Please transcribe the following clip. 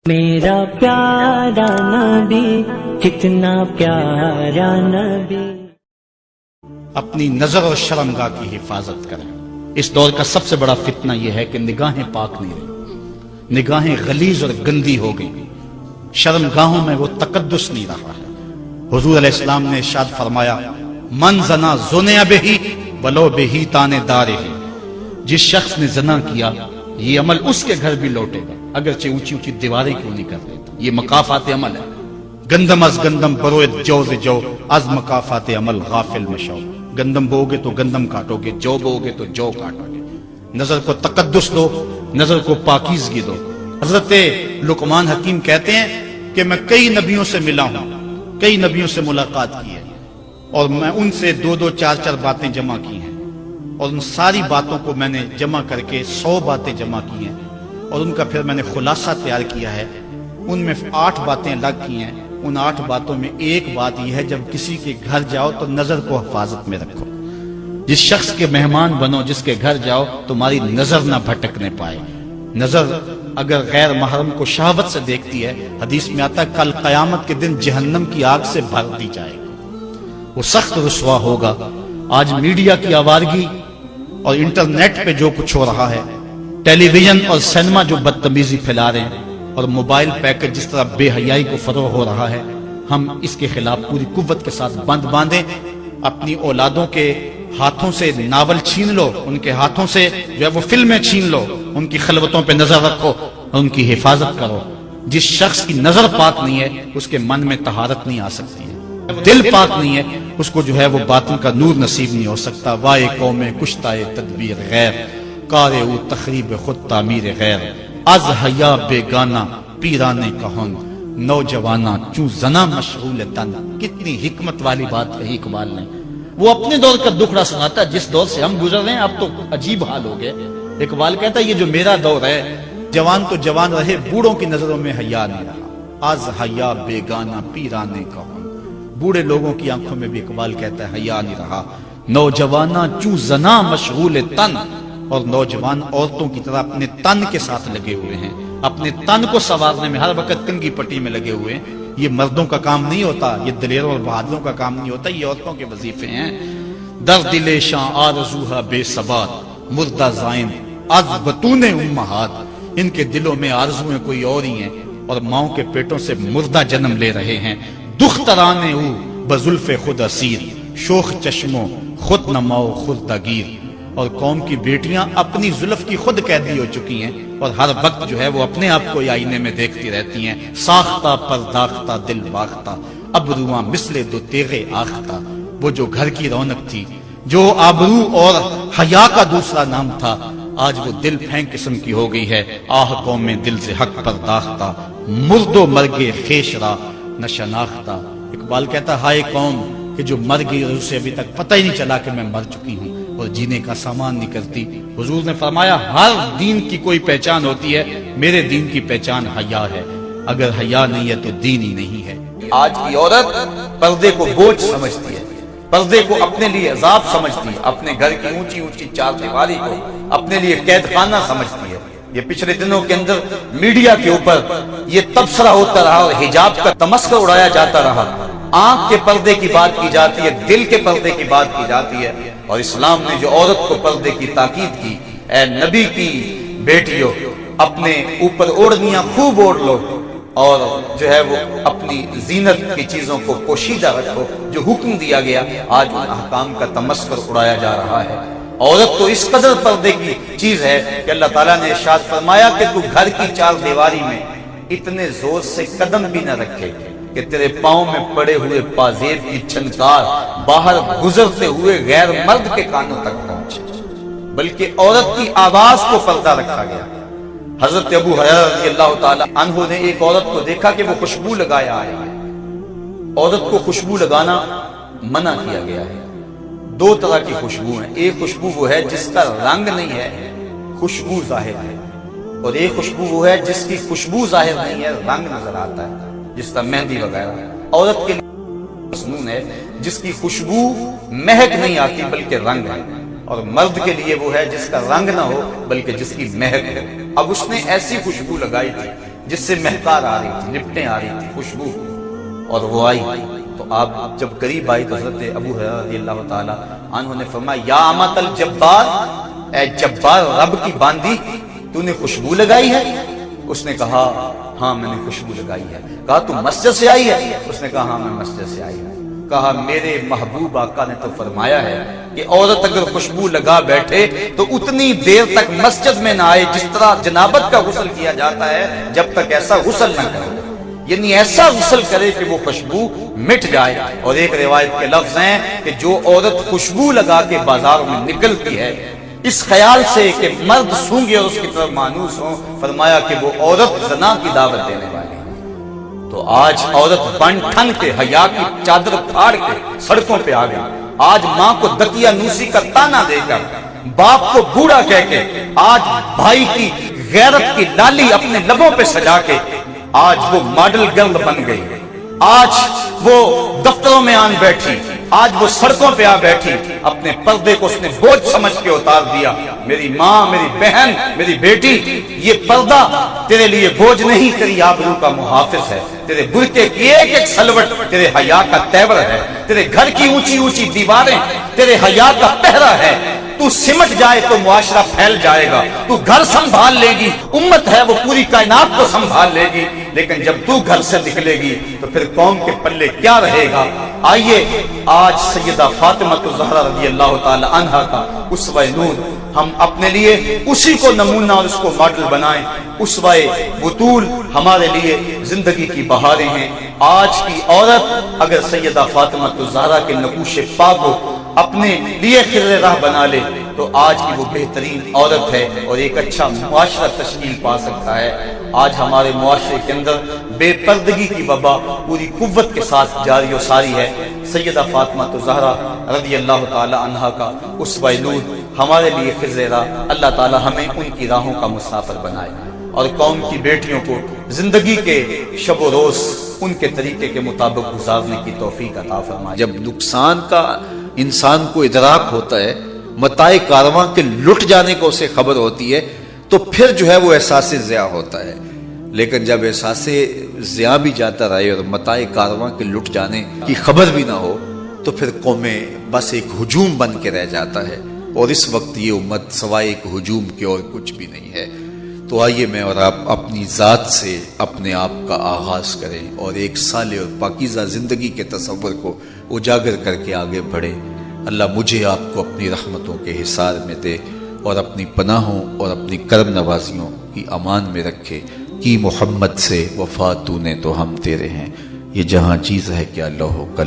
میرا پیارا نبی کتنا پیارا نبی. اپنی نظر اور شرمگاہ کی حفاظت کریں. اس دور کا سب سے بڑا فتنہ یہ ہے کہ نگاہیں پاک نہیں رہی، نگاہیں غلیظ اور گندی ہو گئی، شرمگاہوں میں وہ تقدس نہیں رہا ہے. حضور علیہ السلام نے ارشاد فرمایا من زنا زنیا بہی ولو بہی تانے دارے. جس شخص نے زنا کیا یہ عمل اس کے گھر بھی لوٹے گا اگرچہ اونچی اونچی دیواریں کیوں نہیں کر دیتا. یہ مکافات عمل ہے. گندم از گندم بروئت جو ز جو از مکافات عمل غافل مشو. گندم بو گے تو گندم کاٹو گے، جو بو گے تو جو کاٹو گے. نظر کو تقدس دو، نظر کو پاکیزگی دو. حضرت لقمان حکیم کہتے ہیں کہ میں کئی نبیوں سے ملا ہوں، کئی نبیوں سے ملاقات کی ہے، اور میں ان سے دو دو چار چار باتیں جمع کی ہیں، اور ان ساری باتوں کو میں نے جمع کر کے 100 باتیں جمع کی ہیں، اور ان کا پھر میں نے خلاصہ تیار کیا ہے. ان میں 8 باتیں الگ کی ہیں. ان 8 باتوں میں ایک بات یہ ہے جب کسی کے گھر جاؤ تو نظر کو حفاظت میں رکھو. جس شخص کے مہمان بنو، جس کے گھر جاؤ تمہاری نظر نہ بھٹکنے پائے. نظر اگر غیر محرم کو شہوت سے دیکھتی ہے، حدیث میں آتا ہے کل قیامت کے دن جہنم کی آگ سے بھر دی جائے گی، وہ سخت رسوا ہوگا. آج میڈیا کی آوارگی اور انٹرنیٹ پہ جو کچھ ہو رہا ہے، ٹیلی ویژن اور سینما جو بدتمیزی پھیلا رہے ہیں، اور موبائل پیکج جس طرح بے حیائی کو فروغ ہو رہا ہے، ہم اس کے خلاف پوری قوت کے ساتھ بند باندھیں. اپنی اولادوں کے ہاتھوں سے ناول چھین لو، ان کے ہاتھوں سے جو ہے وہ فلمیں چھین لو، ان کی خلوتوں پہ نظر رکھو، ان کی حفاظت کرو. جس شخص کی نظر پاک نہیں ہے اس کے من میں طہارت نہیں آ سکتی ہے، دل پاک نہیں ہے اس کو جو ہے وہ باطن کا نور نصیب نہیں ہو سکتا. وائے قوم کشتائے تدبیر غیر، کارے او تخریب خود تعمیر غیر. از حیا بیگانہ پیرانے کہن، نوجوانہ چوں زنا مشغول تن. کتنی حکمت والی بات کہی اقبال نے. وہ اپنے دور کا دکھڑا سناتا ہے، جس دور سے ہم گزر رہے ہیں اب تو عجیب حال ہو گئے. اقبال کہتا ہے یہ جو میرا دور ہے، جوان تو جوان رہے، بوڑھوں کی نظروں میں حیا نہیں رہا. از حیا بیگانہ پیرانے کہن، بوڑھے لوگوں کی آنکھوں میں بھی اقبال کہتا ہے حیا نہیں رہا. نوجوانہ چوں زنا مشغول تن، اور نوجوان عورتوں کی طرح اپنے تن کے ساتھ لگے ہوئے ہیں، اپنے تن کو سنوارنے میں ہر وقت کنگھی پٹی میں لگے ہوئے ہیں. یہ مردوں کا کام نہیں ہوتا، یہ دلیروں اور بہادروں کا کام نہیں ہوتا، یہ عورتوں کے وظیفے ہیں. در دل شاں آرزوہا بے ثبات، مردہ زائن از بطون امہات. ان کے دلوں میں آرزویں کوئی اور ہی ہیں اور ماؤں کے پیٹوں سے مردہ جنم لے رہے ہیں. دخترانے او بزلف خود اسیر، شوخ چشموں خود نماؤ خود دگیر. اور قوم کی بیٹیاں اپنی زلف کی خود قیدی ہو چکی ہیں اور ہر وقت جو ہے وہ اپنے آپ کو آئینے میں دیکھتی رہتی ہیں. ساختہ پرداختہ دل باختہ، ابروآں مثل دو تیغے آختہ. وہ جو گھر کی رونق تھی، جو آبرو اور حیا کا دوسرا نام تھا، آج وہ دل پھینک قسم کی ہو گئی ہے. آہ قوم میں دل سے حق پرداختہ، مرد و مرگے خیش را نہ شناختہ. اقبال کہتا ہائے قوم کہ جو مر گئی اور اسے ابھی تک پتہ ہی نہیں چلا کہ میں مر چکی ہوں اور جینے کا سامان نہیں کرتی. حضور نے فرمایا ہر دین کی کوئی پہچان ہوتی ہے، میرے دین کی پہچان حیا ہے. اگر حیا نہیں ہے تو دین ہی نہیں ہے. آج کی عورت پردے کو بوجھ سمجھتی ہے، پردے کو اپنے لیے عذاب سمجھتی ہے، اپنے گھر کی اونچی اونچی چار دیواری کو اپنے لیے قید خانہ سمجھتی ہے. یہ پچھلے دنوں کے اندر میڈیا کے اوپر یہ تبصرہ ہوتا رہا اور حجاب کا تمسخر اڑایا جاتا رہا. آنکھ کے پردے کی بات کی جاتی ہے، دل کے پردے کی بات کی جاتی ہے. اور اسلام نے جو عورت کو پردے کی تاکید کی، اے نبی کی بیٹیوں اپنے اوپر اوڑھنیاں خوب اوڑھ لو اور جو ہے وہ اپنی زینت کی چیزوں کو پوشیدہ رکھو. جو حکم دیا گیا آج ان احکام کا تمسخر اڑایا جا رہا ہے. عورت تو اس قدر پردے کی چیز ہے کہ اللہ تعالیٰ نے ارشاد فرمایا کہ تو گھر کی چار دیواری میں اتنے زور سے قدم بھی نہ رکھے کہ تیرے پاؤں میں پڑے ہوئے پازیب کی چھنکار باہر گزرتے ہوئے غیر مرد کے کانوں تک پہنچے. بلکہ عورت کی آواز کو پردہ رکھا گیا. حضرت ابو ہریرہ رضی اللہ تعالی عنہ نے ایک عورت کو دیکھا کہ وہ خوشبو لگایا ہے. عورت کو خوشبو لگانا منع کیا گیا ہے. 2 طرح کی خوشبو ہیں. ایک خوشبو وہ ہے جس کا رنگ نہیں ہے، خوشبو ظاہر ہے، اور ایک خوشبو وہ ہے جس کی خوشبو ظاہر نہیں ہے، رنگ نظر آتا ہے، جس طرح مہندی وغیرہ. عورت کے لیے مسنون ہے جس کی خوشبو مہک نہیں آتی بلکہ رنگ ہے، اور مرد کے لیے وہ ہے جس کا رنگ نہ ہو بلکہ جس کی مہک ہے. اب اس نے ایسی خوشبو لگائی تھی جس سے مہکار آ رہی تھی، لپٹیں آ رہی تھی، خوشبو، اور وہ آئی تو آپ جب قریب آئی تو حضرت ابو ہریرہ رضی اللہ تعالیٰ عنہ نے فرمایا یا امۃ الجبار، اے جبار رب کی باندی، تو نے خوشبو لگائی ہے؟ اس نے کہا ہاں میں نے خوشبو لگائی ہے۔ کہا تو مسجد سے آئی ہے؟ اس نے کہا ہاں میں مسجد سے آئی ہوں۔ کہا میرے محبوب آقا نے تو فرمایا ہے کہ عورت اگر خوشبو لگا بیٹھے تو اتنی دیر تک مسجد میں نہ آئے جس طرح جنابت کا غسل کیا جاتا ہے، جب تک ایسا غسل نہ کرے، یعنی ایسا غسل کرے کہ وہ خوشبو مٹ جائے۔ اور ایک روایت کے لفظ ہیں کہ جو عورت خوشبو لگا کے بازاروں میں نکلتی ہے اس خیال سے کہ مرد سونگے اور اس کی طرف مانوس ہوں، فرمایا کہ وہ عورت زنا کی دعوت دینے والی۔ تو آج عورت بن ٹھن کے حیا کی چادر پھاڑ کے سڑکوں پہ آ گئی۔ آج ماں کو دتیا نوسی کا تانا دے کر، باپ کو بوڑھا کہہ کے، آج بھائی کی غیرت کی لالی اپنے لبوں پہ سجا کے آج وہ ماڈل گرل بن گئی، آج وہ دفتروں میں آن بیٹھی، آج وہ سڑکوں پہ آ بیٹھی، اپنے پردے کو اس نے بوجھ سمجھ کے اتار دیا۔ میری ماں، میری بہن، میری بیٹی، یہ پردہ تیرے لیے بوجھ نہیں، تیری آبرو کا محافظ ہے، تیرے برقعے کی ایک ایک سلوٹ تیرے حیا کا تیور ہے، تیرے گھر کی اونچی اونچی دیواریں تیرے حیا کا پہرا ہے۔ تو سمٹ جائے تو معاشرہ پھیل جائے گا، تو گھر سنبھال لے گی، امت ہے وہ پوری کائنات کو سنبھال لے گی، لیکن جب تو گھر سے نکلے گی تو پھر قوم کے پلے کیا رہے گا؟ آئیے آج سیدہ فاطمہ الزہرا رضی اللہ تعالی عنہا کا اسوہ نور ہم اپنے لیے اسی کو نمونہ اور اس کو ماڈل بنائیں۔ اسوہ بطول ہمارے لیے زندگی کی بہاریں ہیں۔ آج کی عورت اگر سیدہ فاطمہ الزہرا کے نقوش پا کو اپنے لیے خر راہ بنا لے تو آج کی وہ بہترین عورت ہے اور ایک اچھا معاشرہ تشکیل پا سکتا ہے۔ آج ہمارے معاشرے کے اندر بے پردگی کی وبا پوری قوت کے ساتھ جاری و ساری ہے۔ سیدہ فاطمہ الزہرا رضی اللہ تعالی عنہا کا اسوہ نور ہمارے لیے خر راہ، اللہ تعالی ہمیں ان کی راہوں کا مسافر بنائے اور قوم کی بیٹیوں کو زندگی کے شب و روز ان کے طریقے کے مطابق گزارنے کی توفیق عطا فرمائے۔ جب نقصان کا انسان کو ادراک ہوتا ہے، متاع کارواں کے لٹ جانے کو اسے خبر ہوتی ہے، تو پھر جو ہے وہ احساس ضیاء ہوتا ہے۔ لیکن جب احساس ضیاء بھی جاتا رہے اور متاع کارواں کے لٹ جانے کی خبر بھی نہ ہو تو پھر قومیں بس ایک ہجوم بن کے رہ جاتا ہے، اور اس وقت یہ امت سوائے ایک ہجوم کے اور کچھ بھی نہیں ہے۔ تو آئیے میں اور آپ اپنی ذات سے اپنے آپ کا آغاز کریں اور ایک صالح اور پاکیزہ زندگی کے تصور کو اجاگر کر کے آگے بڑھیں۔ اللہ مجھے آپ کو اپنی رحمتوں کے حصار میں دے اور اپنی پناہوں اور اپنی کرم نوازیوں کی امان میں رکھے۔ کی محمد سے وفا تو نے تو ہم تیرے ہیں، یہ جہاں چیز ہے کیا لوح و قلم